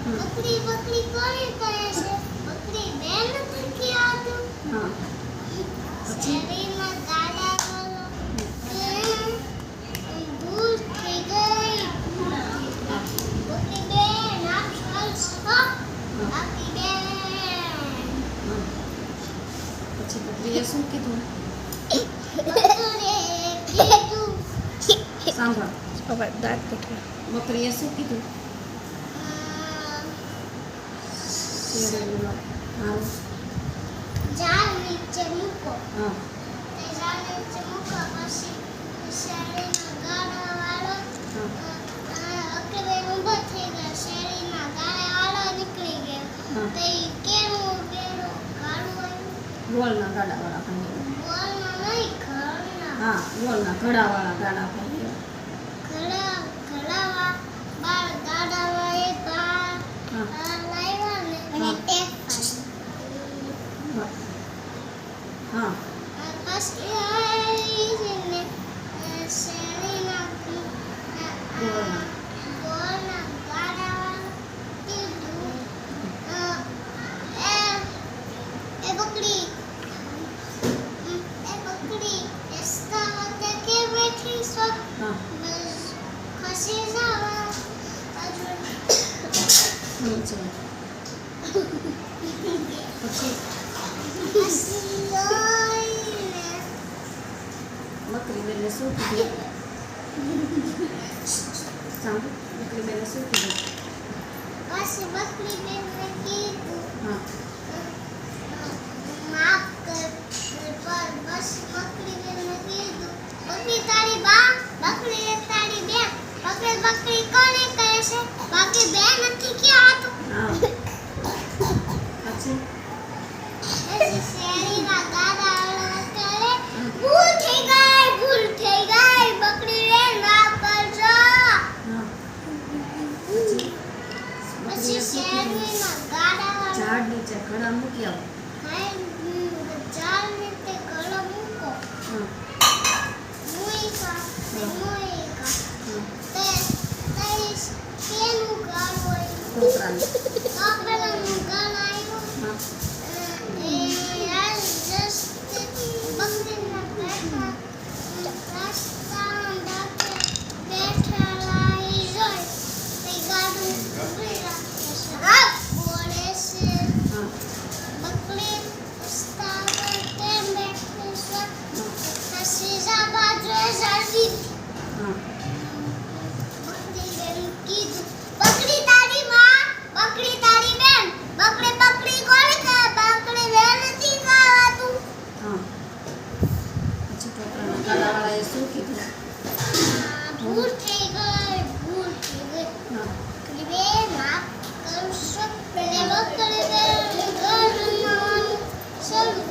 બકરી બકરી કોણ કહે છે? બકરી બેન નથી આવતું. હા પછી શેરીમાં ગાડા વાળો ભૂલ થઈ ગઈ. બકરી બેન આપ છો? બકરી બેન પછી બકરીએ શું કીધું? બકરીએ કીધું સાંભળ, હવે દાંત કઠે બકરીએ શું કીધું? શેરડીનો હા ઝાડ નીચે મૂકો. હા તે ઝાડ નીચે મૂકો પછી શેરીના ગાડા વાળો અકબેન ઊભો થઈ ગયો. શેરીના ગાડા વાળો નીકળી ગયો. હા. તે કેવું કેવું ગાડું ગોળના ગાડાવાળા ભાઈ બોલમાં નહીં ઘરના હા ગોળના ઘડાવાળા ગાડા ભાઈ ઘડા ઘડાવા બાર ગાડા વાળે બાર હા લાવ્યા ને હા. એક હા પછી આવીને શેરીના ગોળના ગોળના ગાડાવાળા કીધું એ બકરી રસ્તા વચ્ચે કેમ બેઠી છો? હા બસ ખસી જાવ. નીચે પછી ખસી ગઈને બકરી બેને શું કીધું? સાંભળ, બકરી બેને શું કીધું? પછી બકરી બેનને કીધું હા માફ કર પર બસ બકરી બેનને કીધું બકરી તારી બા બકરી તારી બેન બકરી બકરી કોને કહે છે? બાકી બેન નથી ક્યાં હતું? હા પછી પછી શેરીના ગાડાવાળા કહે ભૂલ થઈ ગઈ બકરી બેન માફ કરજો. હા પછી પછી શેરીના ગાડાવાળા ઝાડ નીચે ઘડા મૂકી આવો ચાલ નીચે ઘડો મૂકો. હા મૂકા હા તે કેનું ગાડ હોય? છોકરાને કાપેલાનું ગાડ આવ્યું. હા યાર જસ્ટ બકરીના બેઠા રસ્તામાં બેઠેલા ઈ જોઈ તે ગાડું ઉભી રાખે છે. બોલે છે હા બકરી રસ્તા પર કેમ બેઠી છે? ખસી જા બાજુએ જલ્દી. હા બકરી બેન કીધું બકરી તારી માં બકરી તારી બેન બકરી બકરી કોણ કહે? બકરી બેન નથી કહેવાતું. હા પછી છોકરાના ગાડાવાળાએ શું કીધું? ભૂલ થઈ ગઈ હા બકરી બેન માફ કરશો. પેલે બકરી બેન ઘરમાં શરૂ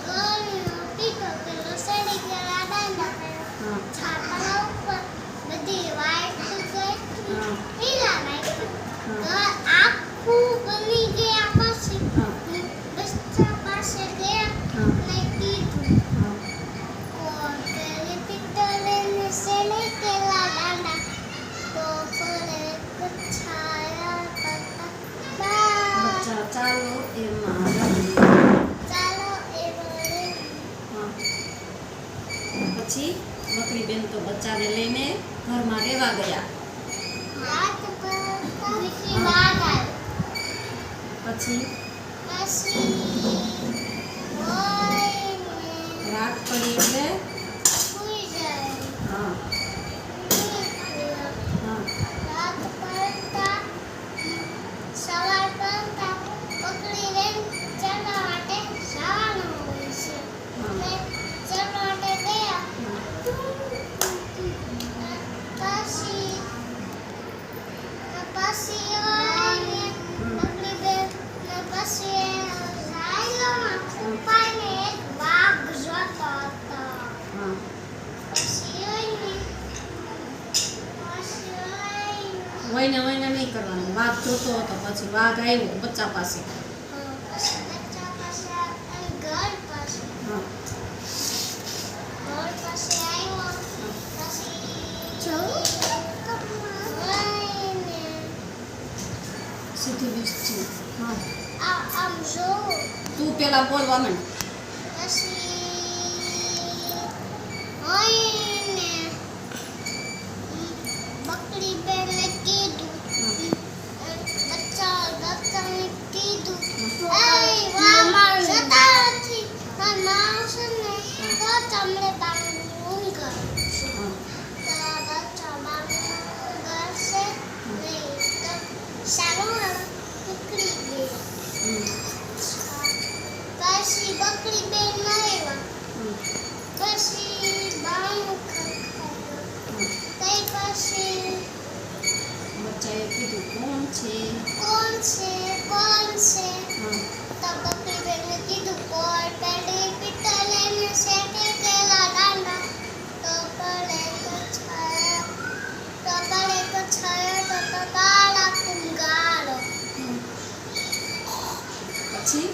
ઘરનો પીઠો પેલો સડી ગયા દાંડા હા છાપરા ઉપર બધી વાઈટ ગઈ હા પીલા વાઈટ હા ઘર આખું બની ગયા પછી હા બચ્ચા પાસે ગયા હા ને કીધું હા કોટલે પિત્તળને સેલે કેલા દાંડા તો પડે કચ્છાયા કરતા બા બચ્ચા ચાલો એમાં રમીએ. ચાલો એ વળે હા પછી બકરી બેન તો બચ્ચાને લઈને ઘરમાં રહેવા ગયા. રાત પર વિસી બાદ આવ્યો. પછી પછી ઓયને રાત પડી એટલે સૂઈ જાય. હા હા રાત પડતા સવાર પડતા બકરી બેન ચરવા માટે જવાનું હોય છે. હા ચરવા માટે ગયા પછી ઓયને બકરી બેન પછી ઝાડમાં છુપાઈને એક વાઘ જોતો વઈને વઈને નહીં કરવાનું. વાઘ જોતો હતો, પછી વાઘ આવ્યો બચ્ચા પાસે. પછી બચ્ચા પાસે ઘર પાસે હા ઘર પાસે આવ્યો પછી વઈને સીધી બેસી. હા આમ જોઉં તું પેલા બોલવા માંડ. પછી વઈને બકરી બેને કીધું બચ્ચાને કીધું એ વાહ જતા નથી માણસ ને તો તમને બાંધવું કરું છું હા તો બચ્ચા બાંધવું કરશે નહીં તો સારું નીકળી ગઈ હમ. પછી બકરી બેન આવ્યા હમ. પછી બાયું ખખડ્યું તઈ પછી બચ્ચાએ કીધું કોણ છે? કોણ છે હા તો બકરી બેને કીધું કોણ પેલી પિત્તલે ને શેઠે કેલા દાંડા તો પડે તો છાયા તો કાળા કુંગારો પછી